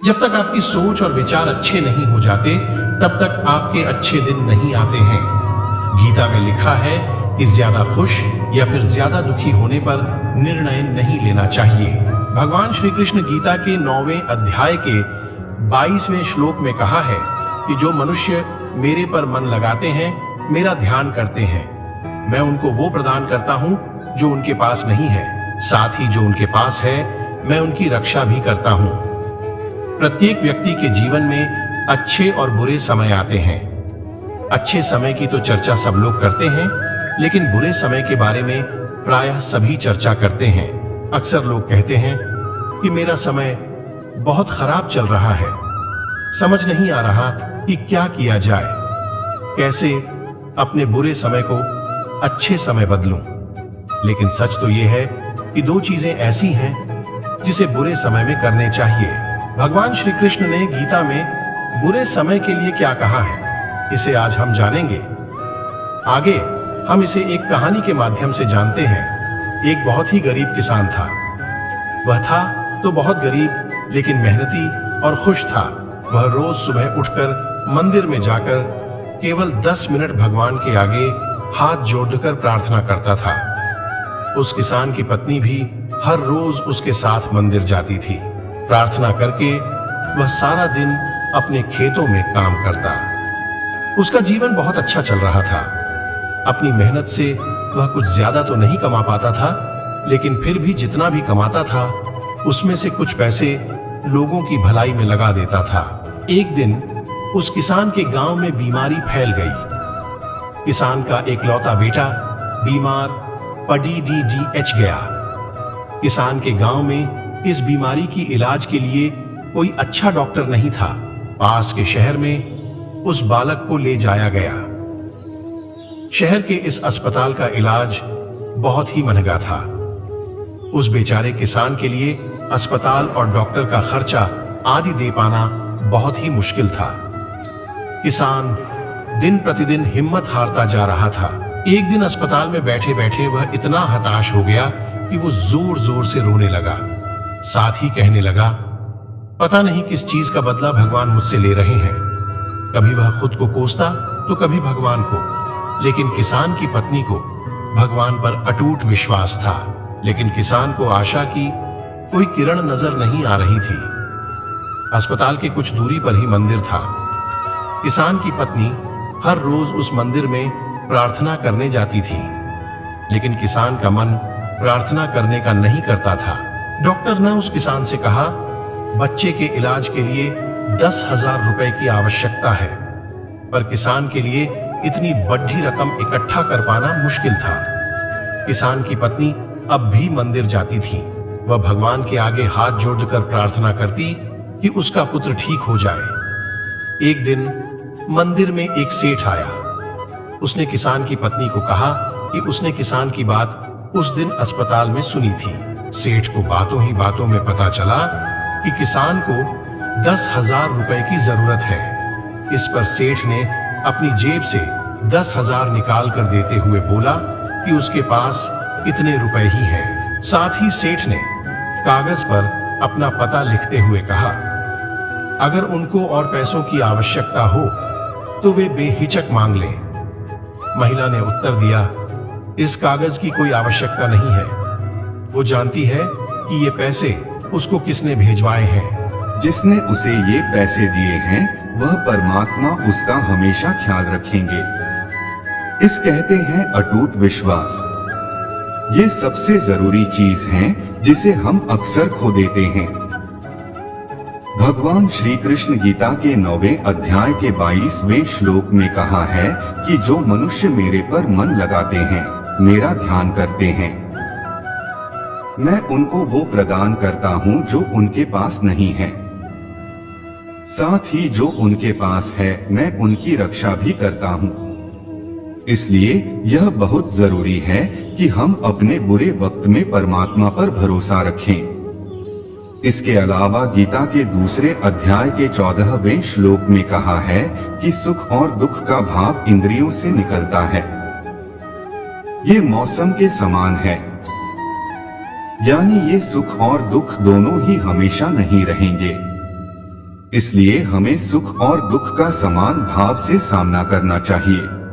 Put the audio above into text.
जब तक आपकी सोच और विचार अच्छे नहीं हो जाते तब तक आपके अच्छे दिन नहीं आते हैं। गीता में लिखा है कि ज्यादा खुश या फिर ज्यादा दुखी होने पर निर्णय नहीं लेना चाहिए। भगवान श्री कृष्ण गीता के 9वें अध्याय के 22वें श्लोक में कहा है कि जो मनुष्य मेरे पर मन लगाते हैं, मेरा ध्यान करते हैं, मैं उनको वो प्रदान करता हूं जो उनके पास नहीं है। साथ ही जो उनके पास है, मैं उनकी रक्षा भी करता हूं। प्रत्येक व्यक्ति के जीवन में अच्छे और बुरे समय आते हैं। अच्छे समय की तो चर्चा सब लोग करते हैं, लेकिन बुरे समय के बारे में प्रायः सभी चर्चा करते हैं। अक्सर लोग कहते हैं कि मेरा समय बहुत खराब चल रहा है, समझ नहीं आ रहा कि क्या किया जाए, कैसे अपने बुरे समय को अच्छे समय बदलूं। लेकिन सच तो यह है कि दो चीजें ऐसी हैं जिसे बुरे समय में करने चाहिए। भगवान श्री कृष्ण ने गीता में बुरे समय के लिए क्या कहा है, इसे आज हम जानेंगे। आगे हम इसे एक कहानी के माध्यम से जानते हैं। एक बहुत ही गरीब किसान था। वह था तो बहुत गरीब, लेकिन मेहनती और खुश था। वह रोज सुबह उठकर मंदिर में जाकर केवल 10 मिनट भगवान के आगे हाथ जोड़कर प्रार्थना करता था। उस किसान की पत्नी भी हर रोज उसके साथ मंदिर जाती थी। प्रार्थना करके वह सारा दिन अपने खेतों में काम करता। उसका जीवन बहुत अच्छा चल रहा था। अपनी मेहनत से वह कुछ ज्यादा तो नहीं कमा पाता था, लेकिन फिर भी जितना भी कमाता था उसमें से कुछ पैसे लोगों की भलाई में लगा देता था। एक दिन उस किसान के गांव में बीमारी फैल गई। किसान का एकलौता बेटा बीमार पड़ी गया। किसान के गांव में इस बीमारी की इलाज के लिए कोई अच्छा डॉक्टर नहीं था। पास के शहर में उस बालक को ले जाया गया। शहर के इस अस्पताल का इलाज बहुत ही महंगा था। उस बेचारे किसान के लिए अस्पताल और डॉक्टर का खर्चा आदि दे पाना बहुत ही मुश्किल था। किसान दिन प्रतिदिन हिम्मत हारता जा रहा था। एक दिन अस्पताल में बैठे बैठे वह इतना हताश हो गया कि वो जोर जोर से रोने लगा। साथ ही कहने लगा, पता नहीं किस चीज का बदला भगवान मुझसे ले रहे हैं। कभी वह खुद को कोसता तो कभी भगवान को, लेकिन किसान की पत्नी को भगवान पर अटूट विश्वास था। लेकिन किसान को आशा की कोई किरण नजर नहीं आ रही थी। अस्पताल के कुछ दूरी पर ही मंदिर था। किसान की पत्नी हर रोज उस मंदिर में प्रार्थना करने जाती थी, लेकिन किसान का मन प्रार्थना करने का नहीं करता था। डॉक्टर ने उस किसान से कहा, बच्चे के इलाज के लिए 10,000 रुपए की आवश्यकता है, पर किसान के लिए इतनी बड़ी रकम इकट्ठा कर पाना मुश्किल था। किसान की पत्नी अब भी मंदिर जाती थी। वह भगवान के आगे हाथ जोड़कर प्रार्थना करती कि उसका पुत्र ठीक हो जाए। एक दिन मंदिर में एक सेठ आया। उसने किसान की पत्नी को कहा कि उसने किसान की बात उस दिन अस्पताल में सुनी थी। सेठ को बातों ही बातों में पता चला कि किसान को 10,000 रुपए की जरूरत है। इस पर सेठ ने अपनी जेब से 10,000 निकाल कर देते हुए बोला कि उसके पास इतने रुपए ही हैं। साथ ही सेठ ने कागज पर अपना पता लिखते हुए कहा, अगर उनको और पैसों की आवश्यकता हो तो वे बेहिचक मांग लें। महिला ने उत्तर दिया, इस कागज की कोई आवश्यकता नहीं है। वो जानती है कि ये पैसे उसको किसने भेजवाए हैं। जिसने उसे ये पैसे दिए हैं वह परमात्मा उसका हमेशा ख्याल रखेंगे। इस कहते हैं अटूट विश्वास। ये सबसे जरूरी चीज है जिसे हम अक्सर खो देते हैं। भगवान श्री कृष्ण गीता के 9वें अध्याय के 22वें श्लोक में कहा है कि जो मनुष्य मेरे पर मन लगाते हैं, मेरा ध्यान करते हैं, मैं उनको वो प्रदान करता हूँ जो उनके पास नहीं है। साथ ही जो उनके पास है, मैं उनकी रक्षा भी करता हूँ। इसलिए यह बहुत जरूरी है कि हम अपने बुरे वक्त में परमात्मा पर भरोसा रखें। इसके अलावा गीता के दूसरे अध्याय के 14वें श्लोक में कहा है कि सुख और दुख का भाव इंद्रियों से निकलता है। ये मौसम के समान है, यानी ये सुख और दुख दोनों ही हमेशा नहीं रहेंगे। इसलिए हमें सुख और दुख का समान भाव से सामना करना चाहिए।